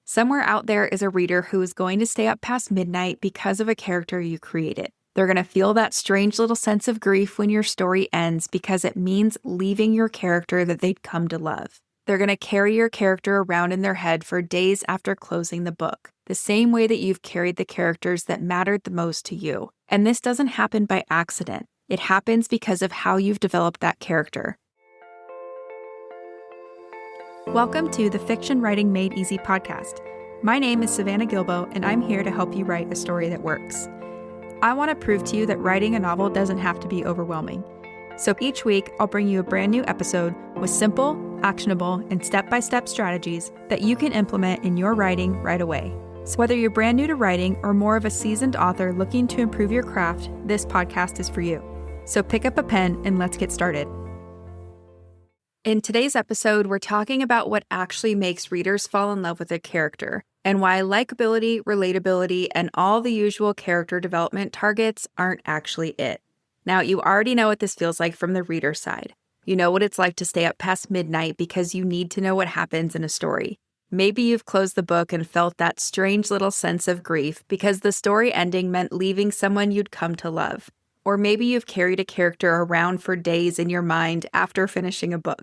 Somewhere out there is a reader who is going to stay up past midnight because of a character you created. They're going to feel that strange little sense of grief when your story ends because it means leaving your character that they'd come to love. They're going to carry your character around in their head for days after closing the book, the same way that you've carried the characters that mattered the most to you. And this doesn't happen by accident. It happens because of how you've developed that character. Welcome to the Fiction Writing Made Easy podcast. My name is Savannah Gilbo, and I'm here to help you write a story that works. I want to prove to you that writing a novel doesn't have to be overwhelming. So each week, I'll bring you a brand new episode with simple, actionable, and step-by-step strategies that you can implement in your writing right away. So whether you're brand new to writing or more of a seasoned author looking to improve your craft, this podcast is for you. So pick up a pen and let's get started. In today's episode, we're talking about what actually makes readers fall in love with a character and why likability, relatability, and all the usual character development targets aren't actually it. Now, you already know what this feels like from the reader side. You know what it's like to stay up past midnight because you need to know what happens in a story. Maybe you've closed the book and felt that strange little sense of grief because the story ending meant leaving someone you'd come to love. Or maybe you've carried a character around for days in your mind after finishing a book.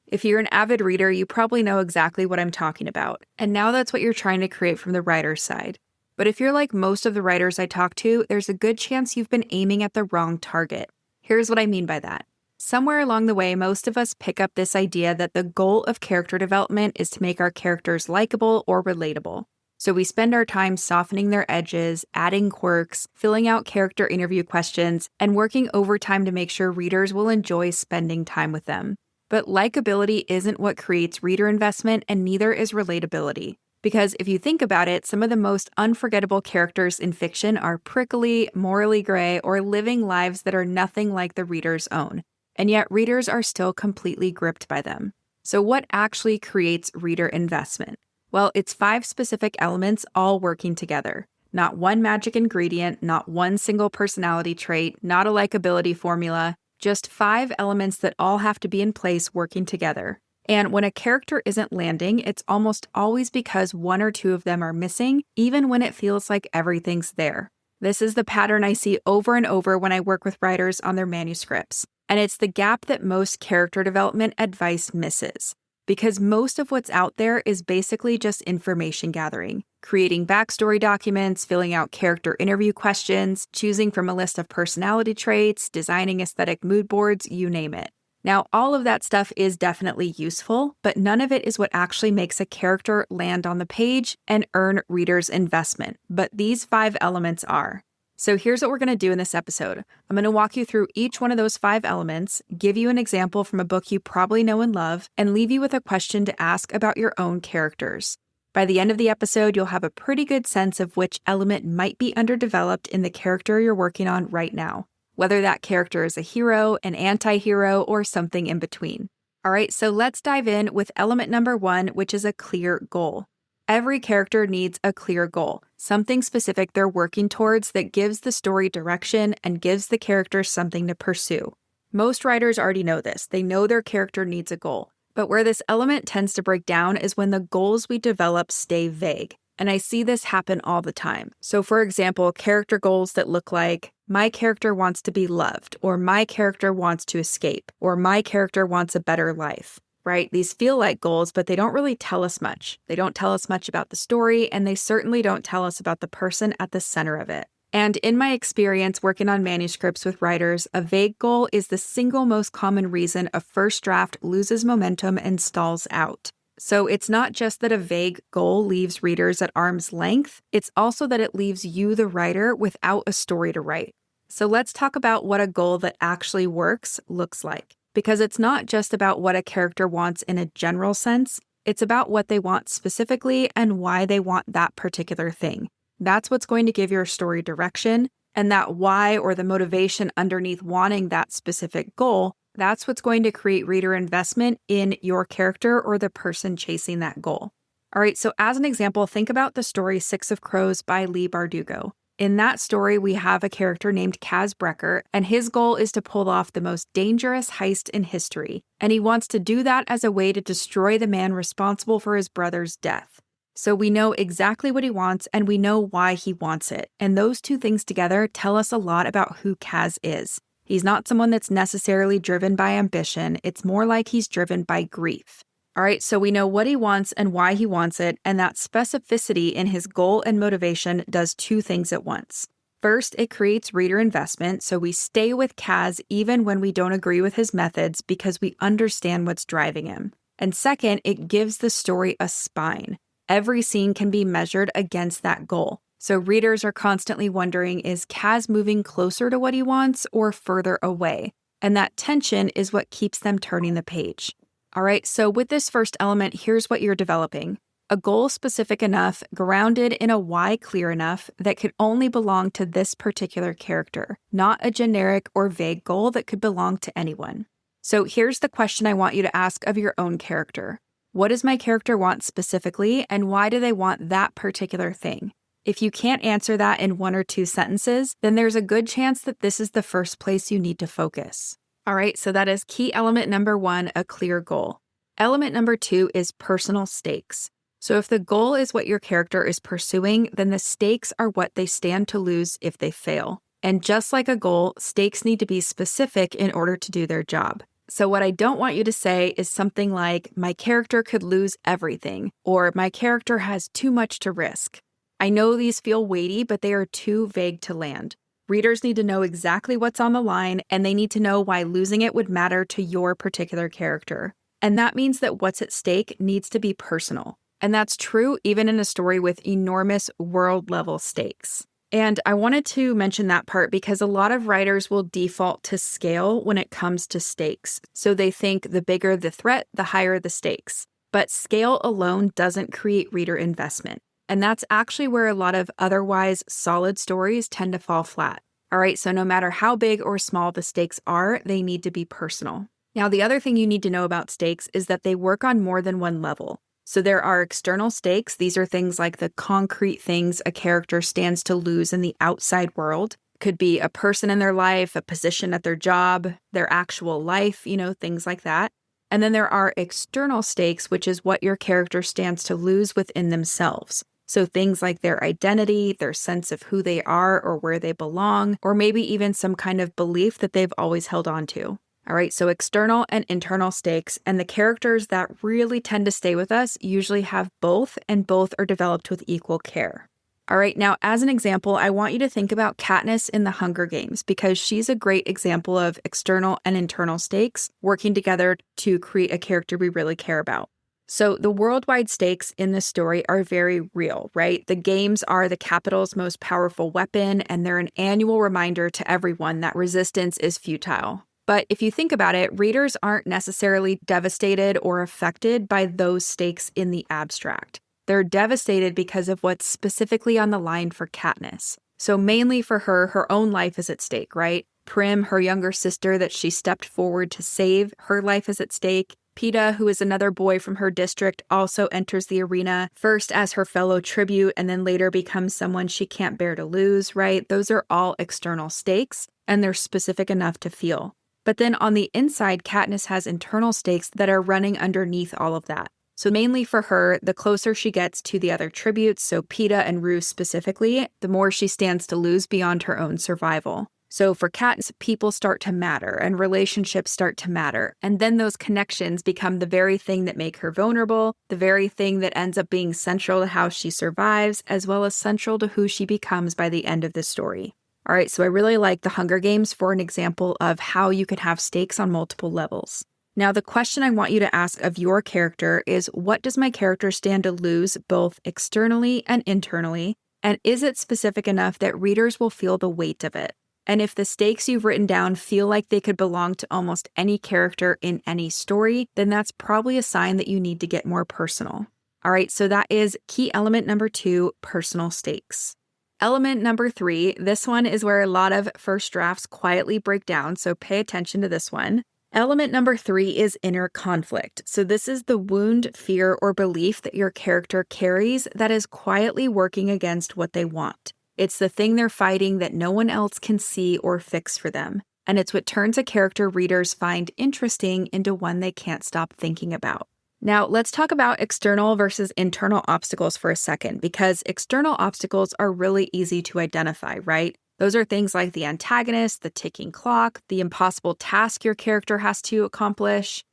If you're an avid reader, you probably know exactly what I'm talking about. And now that's what you're trying to create from the writer's side. But if you're like most of the writers I talk to, there's a good chance you've been aiming at the wrong target. Here's what I mean by that. Somewhere along the way, most of us pick up this idea that the goal of character development is to make our characters likable or relatable. So we spend our time softening their edges, adding quirks, filling out character interview questions, and working overtime to make sure readers will enjoy spending time with them. But likability isn't what creates reader investment, and neither is relatability. Because if you think about it, some of the most unforgettable characters in fiction are prickly, morally gray, or living lives that are nothing like the reader's own. And yet readers are still completely gripped by them. So what actually creates reader investment? Well, it's 5 specific elements all working together. Not one magic ingredient, not one single personality trait, not a likability formula. Just 5 elements that all have to be in place working together. And when a character isn't landing, it's almost always because 1 or 2 of them are missing, even when it feels like everything's there. This is the pattern I see over and over when I work with writers on their manuscripts. And it's the gap that most character development advice misses. Because most of what's out there is basically just information gathering, creating backstory documents, filling out character interview questions, choosing from a list of personality traits, designing aesthetic mood boards, you name it. Now, all of that stuff is definitely useful, but none of it is what actually makes a character land on the page and earn readers' investment. But these 5 elements are. So here's what we're going to do in this episode. I'm going to walk you through each one of those 5 elements, give you an example from a book you probably know and love, and leave you with a question to ask about your own characters. By the end of the episode, you'll have a pretty good sense of which element might be underdeveloped in the character you're working on right now, whether that character is a hero, an anti-hero, or something in between. All right, so let's dive in with element number 1, which is a clear goal. Every character needs a clear goal, something specific they're working towards that gives the story direction and gives the character something to pursue. Most writers already know this. They know their character needs a goal. But where this element tends to break down is when the goals we develop stay vague. And I see this happen all the time. So for example, character goals that look like, my character wants to be loved, or my character wants to escape, or my character wants a better life. Right? These feel like goals, but they don't really tell us much. They don't tell us much about the story, and they certainly don't tell us about the person at the center of it. And in my experience working on manuscripts with writers, a vague goal is the single most common reason a first draft loses momentum and stalls out. So it's not just that a vague goal leaves readers at arm's length, it's also that it leaves you, the writer, without a story to write. So let's talk about what a goal that actually works looks like. Because it's not just about what a character wants in a general sense, it's about what they want specifically and why they want that particular thing. That's what's going to give your story direction, and that why or the motivation underneath wanting that specific goal, that's what's going to create reader investment in your character or the person chasing that goal. All right, so as an example, think about the story 6 of Crows by Leigh Bardugo. In that story, we have a character named Kaz Brecker, and his goal is to pull off the most dangerous heist in history, and he wants to do that as a way to destroy the man responsible for his brother's death. So we know exactly what he wants and we know why he wants it. And those two things together tell us a lot about who Kaz is. He's not someone that's necessarily driven by ambition. It's more like he's driven by grief. All right, so we know what he wants and why he wants it, and that specificity in his goal and motivation does two things at once. First, it creates reader investment, so we stay with Kaz even when we don't agree with his methods because we understand what's driving him. And second, it gives the story a spine. Every scene can be measured against that goal. So readers are constantly wondering, is Kaz moving closer to what he wants or further away? And that tension is what keeps them turning the page. All right, so with this first element, here's what you're developing. A goal specific enough, grounded in a why clear enough, that could only belong to this particular character, not a generic or vague goal that could belong to anyone. So here's the question I want you to ask of your own character. What does my character want specifically, and why do they want that particular thing? If you can't answer that in one or two sentences, then there's a good chance that this is the first place you need to focus. All right, so that is key element number 1, a clear goal. Element number 2 is personal stakes. So if the goal is what your character is pursuing, then the stakes are what they stand to lose if they fail. And just like a goal, stakes need to be specific in order to do their job. So what I don't want you to say is something like, my character could lose everything, or my character has too much to risk. I know these feel weighty, but they are too vague to land. Readers need to know exactly what's on the line, and they need to know why losing it would matter to your particular character. And that means that what's at stake needs to be personal. And that's true even in a story with enormous world-level stakes. And I wanted to mention that part because a lot of writers will default to scale when it comes to stakes. So they think the bigger the threat, the higher the stakes. But scale alone doesn't create reader investment. And that's actually where a lot of otherwise solid stories tend to fall flat. All right, so no matter how big or small the stakes are, they need to be personal. Now, the other thing you need to know about stakes is that they work on more than one level. So there are external stakes. These are things like the concrete things a character stands to lose in the outside world. Could be a person in their life, a position at their job, their actual life, things like that. And then there are external stakes, which is what your character stands to lose within themselves. So things like their identity, their sense of who they are or where they belong, or maybe even some kind of belief that they've always held on to. All right, so external and internal stakes, and the characters that really tend to stay with us usually have both, and both are developed with equal care. All right, now as an example, I want you to think about Katniss in the Hunger Games because she's a great example of external and internal stakes working together to create a character we really care about. So the worldwide stakes in this story are very real, right? The games are the capital's most powerful weapon, and they're an annual reminder to everyone that resistance is futile. But if you think about it, readers aren't necessarily devastated or affected by those stakes in the abstract. They're devastated because of what's specifically on the line for Katniss. So mainly for her, her own life is at stake, right? Prim, her younger sister that she stepped forward to save, her life is at stake. Peeta, who is another boy from her district, also enters the arena, first as her fellow tribute and then later becomes someone she can't bear to lose, right? Those are all external stakes, and they're specific enough to feel. But then on the inside, Katniss has internal stakes that are running underneath all of that. So mainly for her, the closer she gets to the other tributes, so Peeta and Rue specifically, the more she stands to lose beyond her own survival. So for Katniss, people start to matter and relationships start to matter. And then those connections become the very thing that make her vulnerable, the very thing that ends up being central to how she survives, as well as central to who she becomes by the end of the story. All right, so I really like the Hunger Games for an example of how you could have stakes on multiple levels. Now, the question I want you to ask of your character is, what does my character stand to lose both externally and internally? And is it specific enough that readers will feel the weight of it? And if the stakes you've written down feel like they could belong to almost any character in any story, then that's probably a sign that you need to get more personal. All right, so that is key element number 2, personal stakes. Element number 3, this one is where a lot of first drafts quietly break down, so pay attention to this one. Element number 3 is inner conflict. So this is the wound, fear, or belief that your character carries that is quietly working against what they want. It's the thing they're fighting that no one else can see or fix for them. And it's what turns a character readers find interesting into one they can't stop thinking about. Now, let's talk about external versus internal obstacles for a second, because external obstacles are really easy to identify, right? Those are things like the antagonist, the ticking clock, the impossible task your character has to accomplish,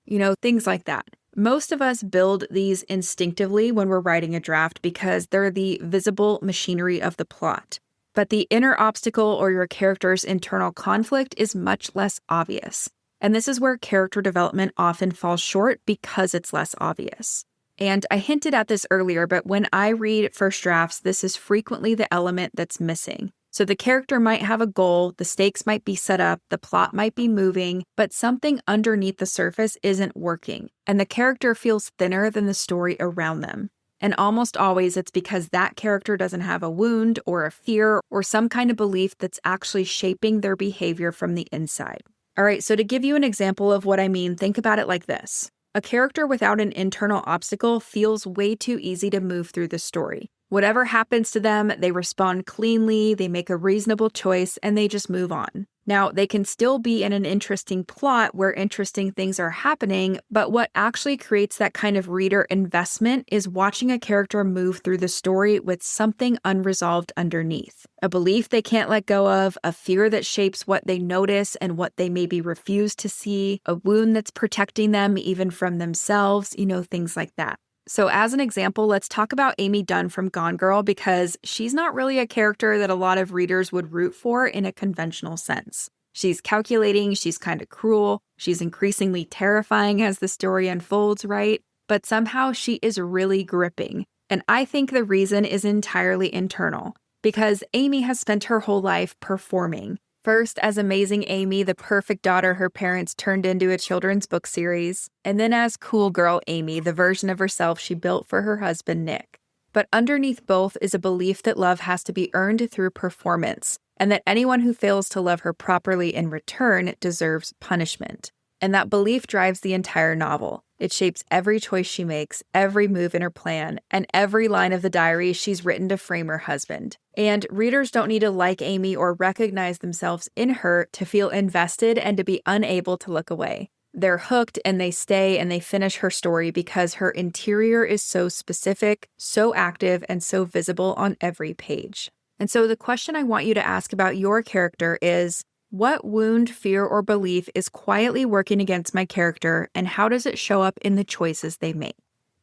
things like that. Most of us build these instinctively when we're writing a draft because they're the visible machinery of the plot. But the inner obstacle or your character's internal conflict is much less obvious. And this is where character development often falls short because it's less obvious. And I hinted at this earlier, but when I read first drafts, this is frequently the element that's missing. So the character might have a goal, the stakes might be set up, the plot might be moving, but something underneath the surface isn't working, and the character feels thinner than the story around them. And almost always it's because that character doesn't have a wound or a fear or some kind of belief that's actually shaping their behavior from the inside. All right, so to give you an example of what I mean, think about it like this. A character without an internal obstacle feels way too easy to move through the story. Whatever happens to them, they respond cleanly, they make a reasonable choice, and they just move on. Now, they can still be in an interesting plot where interesting things are happening, but what actually creates that kind of reader investment is watching a character move through the story with something unresolved underneath. A belief they can't let go of, a fear that shapes what they notice and what they maybe refuse to see, a wound that's protecting them even from themselves, things like that. So as an example, let's talk about Amy Dunn from Gone Girl because she's not really a character that a lot of readers would root for in a conventional sense. She's calculating, she's kind of cruel, she's increasingly terrifying as the story unfolds, right? But somehow she is really gripping. And I think the reason is entirely internal because Amy has spent her whole life performing. First as Amazing Amy, the perfect daughter her parents turned into a children's book series, and then as Cool Girl Amy, the version of herself she built for her husband Nick. But underneath both is a belief that love has to be earned through performance, and that anyone who fails to love her properly in return deserves punishment. And that belief drives the entire novel. It shapes every choice she makes, every move in her plan, and every line of the diary she's written to frame her husband. And readers don't need to like Amy or recognize themselves in her to feel invested and to be unable to look away. They're hooked and they stay and they finish her story because her interior is so specific, so active, and so visible on every page. And so the question I want you to ask about your character is, what wound, fear, or belief is quietly working against my character, and how does it show up in the choices they make?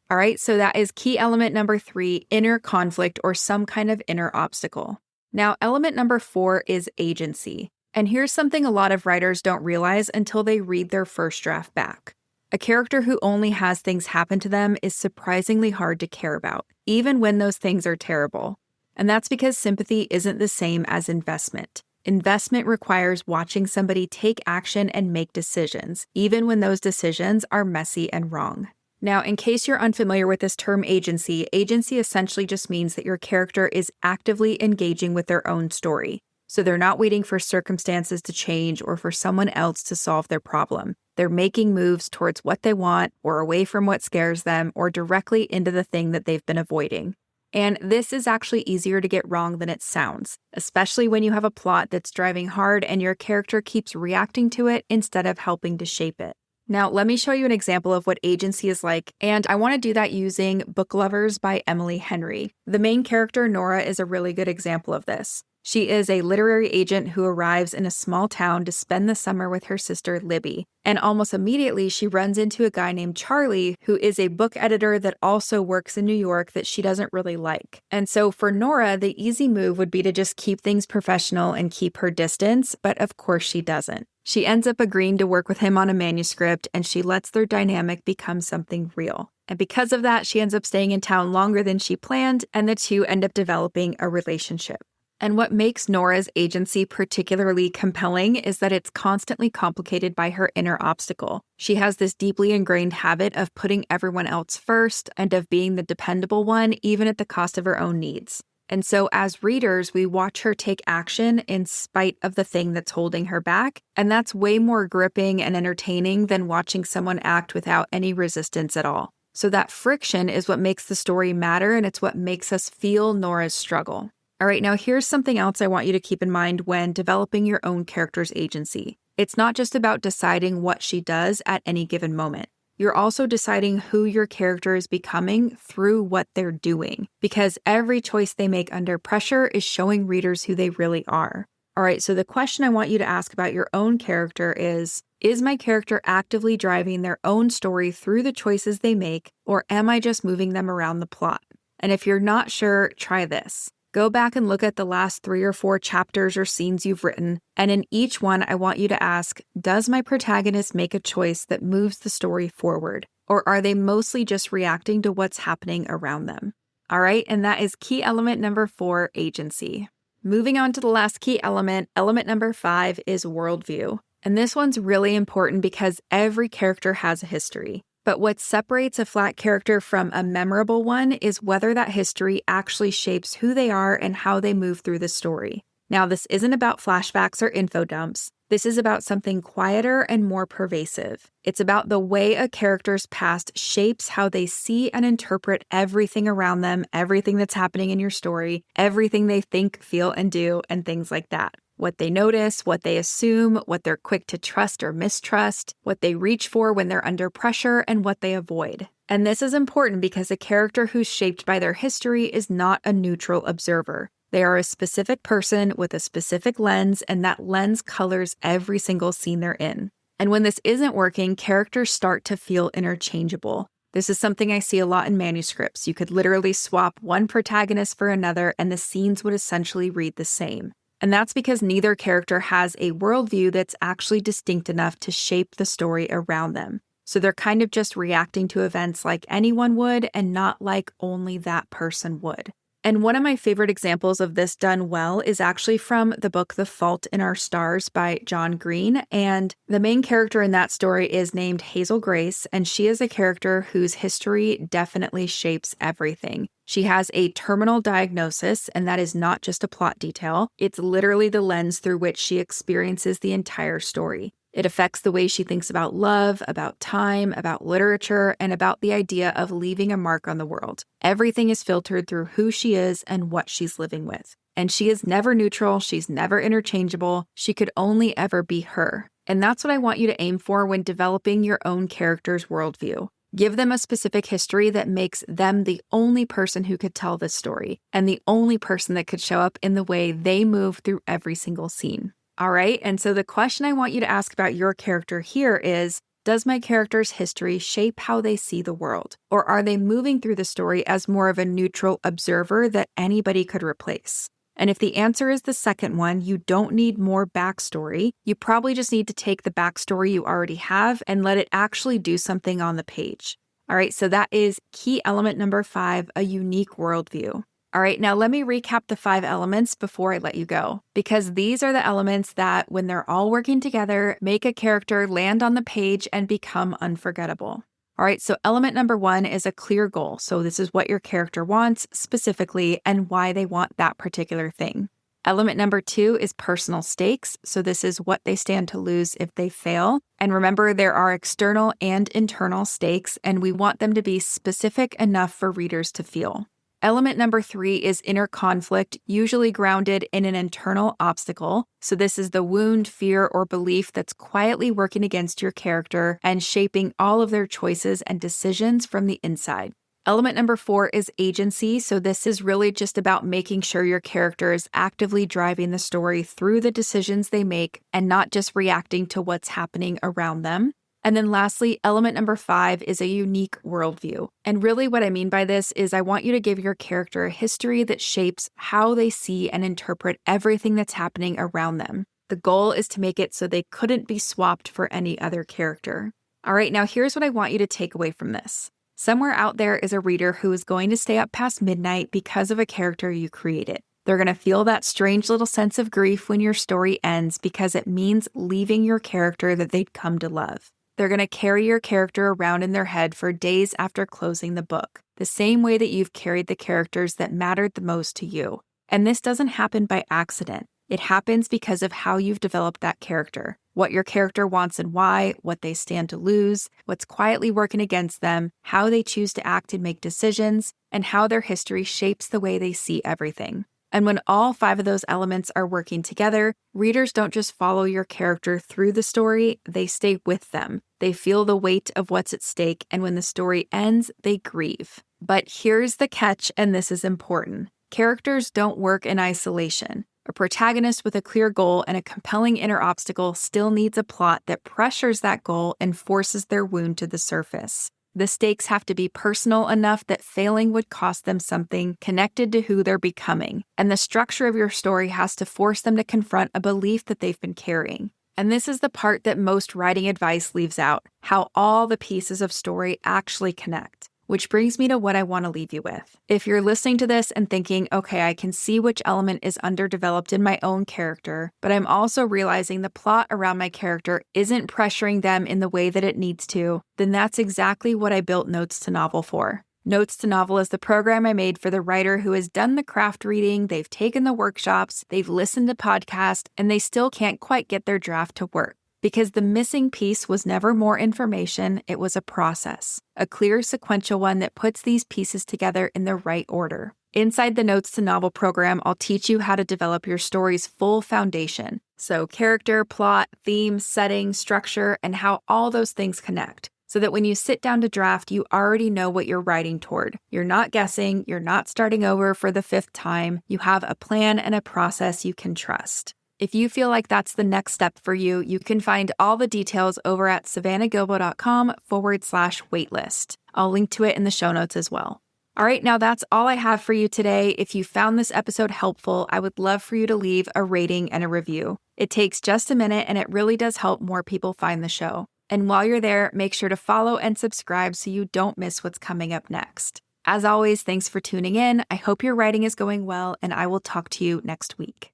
All right, so that is key element number 3, inner conflict or some kind of inner obstacle. Now, element number 4 is agency. And here's something a lot of writers don't realize until they read their first draft back. A character who only has things happen to them is surprisingly hard to care about, even when those things are terrible. And that's because sympathy isn't the same as investment. Investment requires watching somebody take action and make decisions, even when those decisions are messy and wrong. Now, in case you're unfamiliar with this term agency essentially just means that your character is actively engaging with their own story. So they're not waiting for circumstances to change or for someone else to solve their problem. They're making moves towards what they want or away from what scares them or directly into the thing that they've been avoiding. And this is actually easier to get wrong than it sounds, especially when you have a plot that's driving hard and your character keeps reacting to it instead of helping to shape it. Now, let me show you an example of what agency is like, and I want to do that using Book Lovers by Emily Henry. The main character, Nora, is a really good example of this. She is a literary agent who arrives in a small town to spend the summer with her sister, Libby. And almost immediately, she runs into a guy named Charlie, who is a book editor that also works in New York that she doesn't really like. And so for Nora, the easy move would be to just keep things professional and keep her distance, but of course she doesn't. She ends up agreeing to work with him on a manuscript, and she lets their dynamic become something real. And because of that, she ends up staying in town longer than she planned, and the two end up developing a relationship. And what makes Nora's agency particularly compelling is that it's constantly complicated by her inner obstacle. She has this deeply ingrained habit of putting everyone else first and of being the dependable one, even at the cost of her own needs. And so as readers, we watch her take action in spite of the thing that's holding her back. And that's way more gripping and entertaining than watching someone act without any resistance at all. So that friction is what makes the story matter, and it's what makes us feel Nora's struggle. All right, now here's something else I want you to keep in mind when developing your own character's agency. It's not just about deciding what she does at any given moment. You're also deciding who your character is becoming through what they're doing, because every choice they make under pressure is showing readers who they really are. All right, so the question I want you to ask about your own character is my character actively driving their own story through the choices they make, or am I just moving them around the plot? And if you're not sure, try this. Go back and look at the last 3 or 4 chapters or scenes you've written, and in each one, I want you to ask, does my protagonist make a choice that moves the story forward, or are they mostly just reacting to what's happening around them? All right, and that is key element number 4, agency. Moving on to the last key element, element number 5 is worldview. And this one's really important because every character has a history. But what separates a flat character from a memorable one is whether that history actually shapes who they are and how they move through the story. Now, this isn't about flashbacks or info dumps. This is about something quieter and more pervasive. It's about the way a character's past shapes how they see and interpret everything around them, everything that's happening in your story, everything they think, feel, and do, and things like that. What they notice, what they assume, what they're quick to trust or mistrust, what they reach for when they're under pressure, and what they avoid. And this is important because a character who's shaped by their history is not a neutral observer. They are a specific person with a specific lens, and that lens colors every single scene they're in. And when this isn't working, characters start to feel interchangeable. This is something I see a lot in manuscripts. You could literally swap one protagonist for another, and the scenes would essentially read the same. And that's because neither character has a worldview that's actually distinct enough to shape the story around them. So they're kind of just reacting to events like anyone would and not like only that person would. And one of my favorite examples of this done well is actually from the book The Fault in Our Stars by John Green. And the main character in that story is named Hazel Grace, and she is a character whose history definitely shapes everything. She has a terminal diagnosis, and that is not just a plot detail. It's literally the lens through which she experiences the entire story. It affects the way she thinks about love, about time, about literature, and about the idea of leaving a mark on the world. Everything is filtered through who she is and what she's living with. And she is never neutral, she's never interchangeable, she could only ever be her. And that's what I want you to aim for when developing your own character's worldview. Give them a specific history that makes them the only person who could tell this story, and the only person that could show up in the way they move through every single scene. All right, and so the question I want you to ask about your character here is, does my character's history shape how they see the world? Or are they moving through the story as more of a neutral observer that anybody could replace? And if the answer is the second one, you don't need more backstory. You probably just need to take the backstory you already have and let it actually do something on the page. All right, so that is key element number 5, a unique worldview. All right, now let me recap the 5 elements before I let you go, because these are the elements that, when they're all working together, make a character land on the page and become unforgettable. All right, so element number 1 is a clear goal. So this is what your character wants specifically and why they want that particular thing. Element number 2 is personal stakes. So this is what they stand to lose if they fail. And remember, there are external and internal stakes, and we want them to be specific enough for readers to feel. Element number 3 is inner conflict, usually grounded in an internal obstacle. So this is the wound, fear, or belief that's quietly working against your character and shaping all of their choices and decisions from the inside. Element number 4 is agency. So this is really just about making sure your character is actively driving the story through the decisions they make and not just reacting to what's happening around them. And then lastly, element number 5 is a unique worldview. And really what I mean by this is I want you to give your character a history that shapes how they see and interpret everything that's happening around them. The goal is to make it so they couldn't be swapped for any other character. All right, now here's what I want you to take away from this. Somewhere out there is a reader who is going to stay up past midnight because of a character you created. They're going to feel that strange little sense of grief when your story ends because it means leaving your character that they'd come to love. They're going to carry your character around in their head for days after closing the book, the same way that you've carried the characters that mattered the most to you. And this doesn't happen by accident. It happens because of how you've developed that character, what your character wants and why, what they stand to lose, what's quietly working against them, how they choose to act and make decisions, and how their history shapes the way they see everything. And when all 5 of those elements are working together, readers don't just follow your character through the story, they stay with them. They feel the weight of what's at stake, and when the story ends, they grieve. But here's the catch, and this is important. Characters don't work in isolation. A protagonist with a clear goal and a compelling inner obstacle still needs a plot that pressures that goal and forces their wound to the surface. The stakes have to be personal enough that failing would cost them something connected to who they're becoming, and the structure of your story has to force them to confront a belief that they've been carrying. And this is the part that most writing advice leaves out, how all the pieces of story actually connect. Which brings me to what I want to leave you with. If you're listening to this and thinking, okay, I can see which element is underdeveloped in my own character, but I'm also realizing the plot around my character isn't pressuring them in the way that it needs to, then that's exactly what I built Notes to Novel for. Notes to Novel is the program I made for the writer who has done the craft reading, they've taken the workshops, they've listened to podcasts, and they still can't quite get their draft to work. Because the missing piece was never more information, it was a process, a clear sequential one that puts these pieces together in the right order. Inside the Notes to Novel program, I'll teach you how to develop your story's full foundation. So character, plot, theme, setting, structure, and how all those things connect. So that when you sit down to draft, you already know what you're writing toward. You're not guessing, you're not starting over for the 5th time. You have a plan and a process you can trust. If you feel like that's the next step for you, you can find all the details over at savannahgilbo.com/waitlist. I'll link to it in the show notes as well. All right, now that's all I have for you today. If you found this episode helpful, I would love for you to leave a rating and a review. It takes just a minute and it really does help more people find the show. And while you're there, make sure to follow and subscribe so you don't miss what's coming up next. As always, thanks for tuning in. I hope your writing is going well, and I will talk to you next week.